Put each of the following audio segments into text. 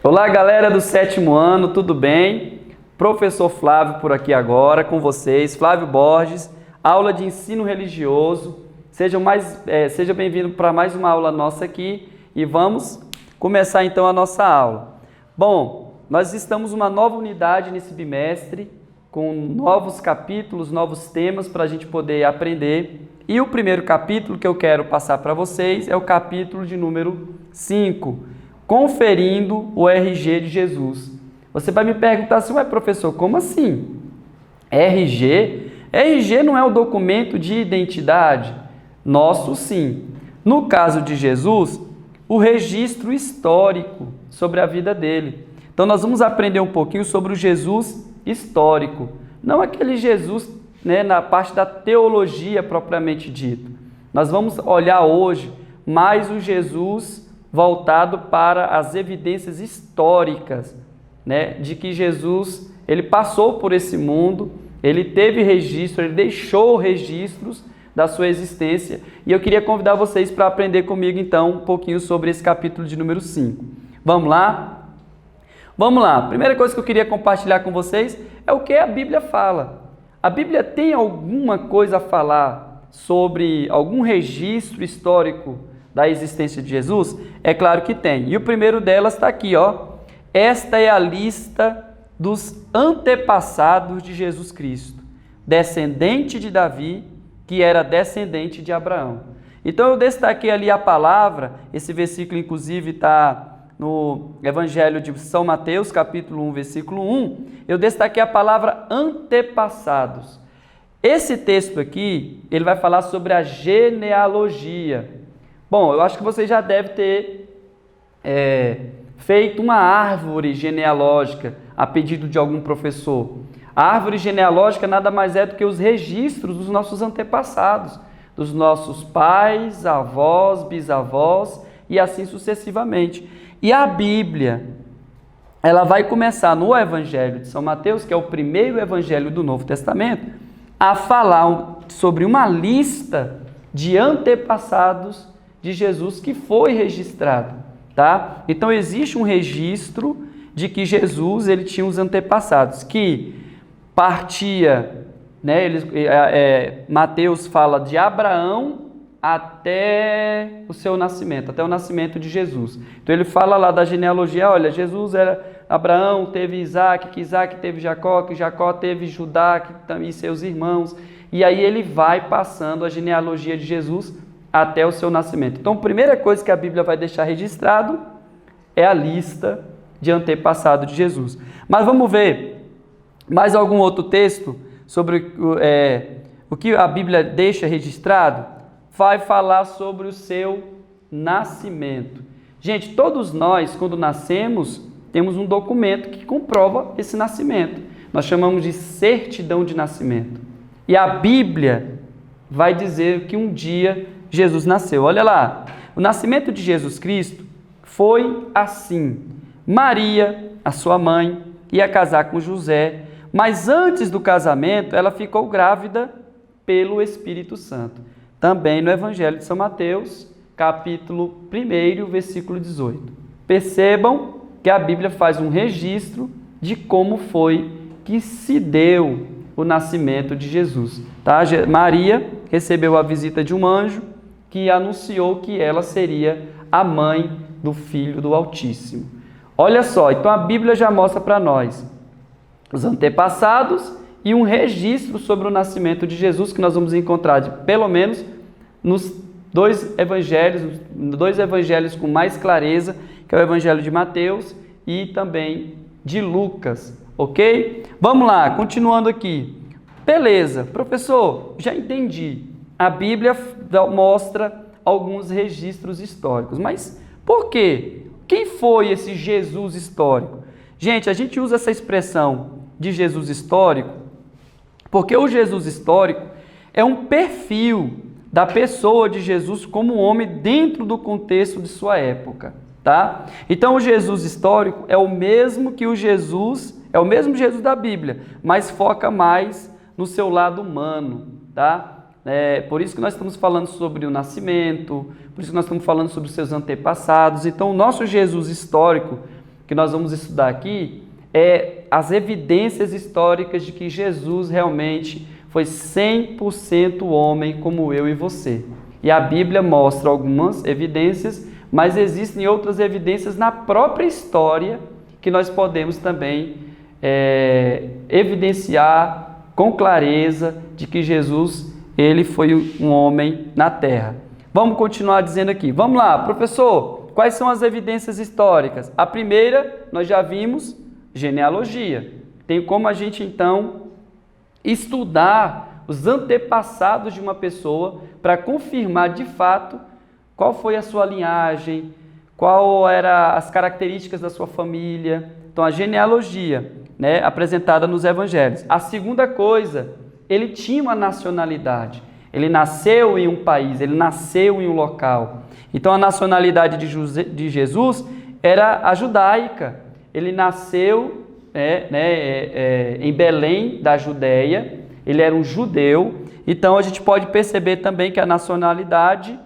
Olá, galera do 7º ano, tudo bem? Professor Flávio por aqui agora com vocês, Flávio Borges, aula de ensino religioso. Seja bem-vindo para mais uma aula nossa aqui e vamos começar então a nossa aula. Bom, nós estamos uma nova unidade nesse bimestre, com novos capítulos, novos temas para a gente poder aprender. E o primeiro capítulo que eu quero passar para vocês é o capítulo de número 5, conferindo o RG de Jesus. Você vai me perguntar assim, ué, professor, como assim? RG? RG não é o documento de identidade? Nosso, sim. No caso de Jesus, o registro histórico sobre a vida dele. Então, nós vamos aprender um pouquinho sobre o Jesus histórico. Não aquele Jesus, na parte da teologia propriamente dito. Nós vamos olhar hoje mais o Jesus voltado para as evidências históricas, de que Jesus ele passou por esse mundo, ele teve registro, ele deixou registros da sua existência. E eu queria convidar vocês para aprender comigo, então, um pouquinho sobre esse capítulo de número 5. Vamos lá? Vamos lá. A primeira coisa que eu queria compartilhar com vocês é o que a Bíblia fala. A Bíblia tem alguma coisa a falar sobre algum registro histórico da existência de Jesus? É claro que tem. E o primeiro delas está aqui, ó. Esta é a lista dos antepassados de Jesus Cristo, descendente de Davi, que era descendente de Abraão. Então eu destaquei ali a palavra, esse versículo inclusive está no Evangelho de São Mateus, capítulo 1, versículo 1, eu destaquei a palavra antepassados. Esse texto aqui, ele vai falar sobre a genealogia. Bom, eu acho que você já deve ter feito uma árvore genealógica a pedido de algum professor. A árvore genealógica nada mais é do que os registros dos nossos antepassados, dos nossos pais, avós, bisavós e assim sucessivamente. E a Bíblia, ela vai começar no Evangelho de São Mateus, que é o primeiro evangelho do Novo Testamento, a falar sobre uma lista de antepassados de Jesus que foi registrado, tá? Então existe um registro de que Jesus ele tinha os antepassados, que partia, Mateus fala de Abraão até o seu nascimento, até o nascimento de Jesus. Então ele fala lá da genealogia, olha, Jesus era Abraão, teve Isaac, que Isaac teve Jacó, que Jacó teve Judá e seus irmãos, e aí ele vai passando a genealogia de Jesus até o seu nascimento. Então a primeira coisa que a Bíblia vai deixar registrado é a lista de antepassado de Jesus. Mas vamos ver mais algum outro texto sobre o que a Bíblia deixa registrado? Vai falar sobre o seu nascimento. Gente, todos nós, quando nascemos, temos um documento que comprova esse nascimento. Nós chamamos de certidão de nascimento. E a Bíblia vai dizer que um dia Jesus nasceu. Olha lá, o nascimento de Jesus Cristo foi assim. Maria, a sua mãe, ia casar com José, mas antes do casamento ela ficou grávida pelo Espírito Santo. Também no Evangelho de São Mateus, capítulo 1, versículo 18. Percebam que a Bíblia faz um registro de como foi que se deu o nascimento de Jesus. Tá? Maria recebeu a visita de um anjo que anunciou que ela seria a mãe do Filho do Altíssimo. Olha só, então a Bíblia já mostra para nós os antepassados e um registro sobre o nascimento de Jesus que nós vamos encontrar, pelo menos nos dois evangelhos com mais clareza, que é o Evangelho de Mateus e também de Lucas, ok? Vamos lá, continuando aqui. Beleza, professor, já entendi. A Bíblia mostra alguns registros históricos, mas por quê? Quem foi esse Jesus histórico? Gente, a gente usa essa expressão de Jesus histórico porque o Jesus histórico é um perfil da pessoa de Jesus como homem dentro do contexto de sua época, tá? Então o Jesus histórico é o mesmo Jesus da Bíblia, mas foca mais no seu lado humano, tá? Por isso que nós estamos falando sobre o nascimento, por isso que nós estamos falando sobre os seus antepassados. Então o nosso Jesus histórico que nós vamos estudar aqui é as evidências históricas de que Jesus realmente foi 100% homem como eu e você. E a Bíblia mostra algumas evidências, mas existem outras evidências na própria história que nós podemos também evidenciar com clareza de que Jesus, ele foi um homem na terra. Vamos continuar dizendo aqui. Vamos lá, professor, quais são as evidências históricas? A primeira, nós já vimos, genealogia. Tem como a gente, então, estudar os antepassados de uma pessoa para confirmar, de fato, qual foi a sua linhagem, qual eram as características da sua família. Então, a genealogia, né, apresentada nos evangelhos. A segunda coisa, ele tinha uma nacionalidade. Ele nasceu em um país, ele nasceu em um local. Então, a nacionalidade de Jesus era a judaica. Ele nasceu em Belém, da Judéia. Ele era um judeu. Então, a gente pode perceber também que a nacionalidade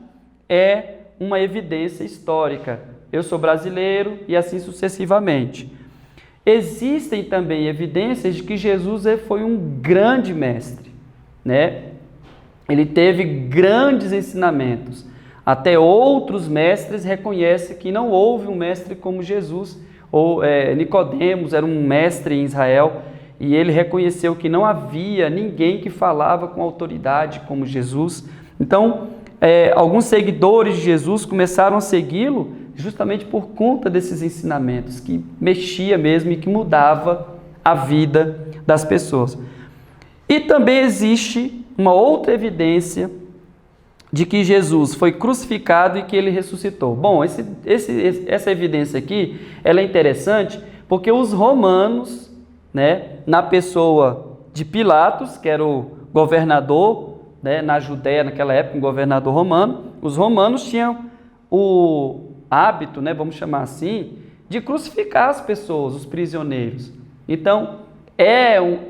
é uma evidência histórica. Eu sou brasileiro e assim sucessivamente. Existem também evidências de que Jesus foi um grande mestre, né? Ele teve grandes ensinamentos. Até outros mestres reconhecem que não houve um mestre como Jesus. Nicodemos era um mestre em Israel e ele reconheceu que não havia ninguém que falava com autoridade como Jesus. Então, alguns seguidores de Jesus começaram a segui-lo justamente por conta desses ensinamentos, que mexia mesmo e que mudava a vida das pessoas. E também existe uma outra evidência de que Jesus foi crucificado e que ele ressuscitou. Bom, essa evidência aqui, ela é interessante porque os romanos, né, na pessoa de Pilatos, que era o governador, né, na Judéia naquela época, um governador romano, os romanos tinham o hábito, né, vamos chamar assim, de crucificar as pessoas, os prisioneiros. Então,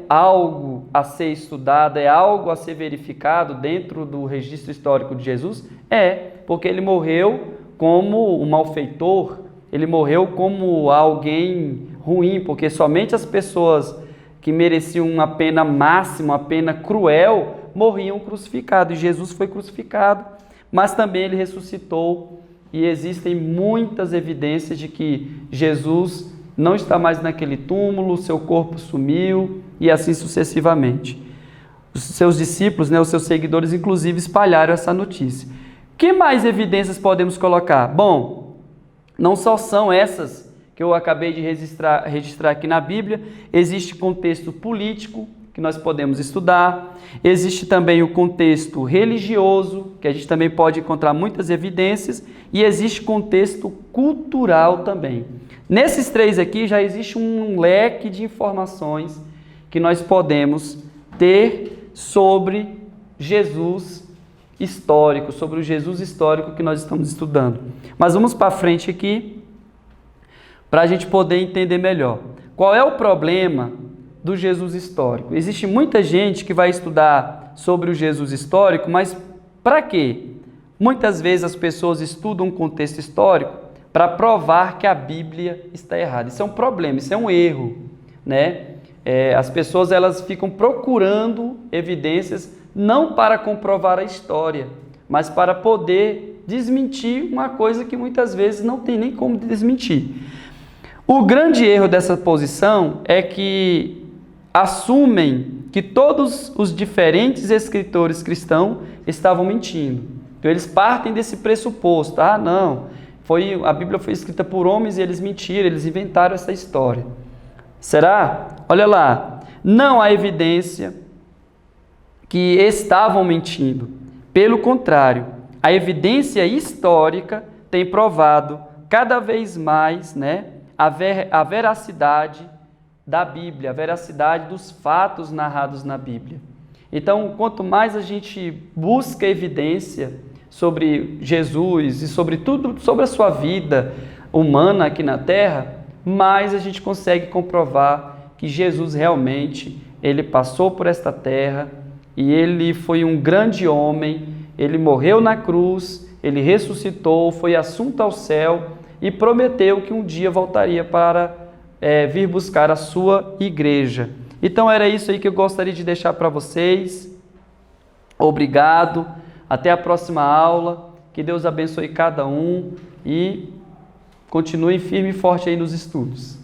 algo a ser estudado, é algo a ser verificado dentro do registro histórico de Jesus? Porque ele morreu como um malfeitor, ele morreu como alguém ruim, porque somente as pessoas que mereciam uma pena máxima, uma pena cruel, morriam crucificados. E Jesus foi crucificado, mas também ele ressuscitou. E existem muitas evidências de que Jesus não está mais naquele túmulo, seu corpo sumiu e assim sucessivamente. Os seus discípulos, né, os seus seguidores, inclusive, espalharam essa notícia. Que mais evidências podemos colocar? Bom, não só são essas que eu acabei de registrar aqui na Bíblia, existe contexto político, que nós podemos estudar, existe também o contexto religioso, que a gente também pode encontrar muitas evidências, e existe contexto cultural também. Nesses três aqui já existe um leque de informações que nós podemos ter sobre Jesus histórico, sobre o Jesus histórico que nós estamos estudando. Mas vamos para frente aqui, para a gente poder entender melhor. Qual é o problema do Jesus histórico? Existe muita gente que vai estudar sobre o Jesus histórico, mas para quê? Muitas vezes as pessoas estudam um contexto histórico para provar que a Bíblia está errada. Isso é um problema, isso é um erro, né? As pessoas elas ficam procurando evidências não para comprovar a história, mas para poder desmentir uma coisa que muitas vezes não tem nem como desmentir. O grande erro dessa posição é que assumem que todos os diferentes escritores cristãos estavam mentindo. Então eles partem desse pressuposto. Não, a Bíblia foi escrita por homens e eles mentiram, eles inventaram essa história. Será? Olha lá, não há evidência que estavam mentindo. Pelo contrário, a evidência histórica tem provado cada vez mais, né, a veracidade da Bíblia, a veracidade dos fatos narrados na Bíblia. Então, quanto mais a gente busca evidência sobre Jesus e sobre tudo, sobre a sua vida humana aqui na Terra, mais a gente consegue comprovar que Jesus realmente, ele passou por esta terra e ele foi um grande homem, ele morreu na cruz, ele ressuscitou, foi assunto ao céu e prometeu que um dia voltaria para vir buscar a sua igreja. Então era isso aí que eu gostaria de deixar para vocês. Obrigado, até a próxima aula, que Deus abençoe cada um e continue firme e forte aí nos estudos.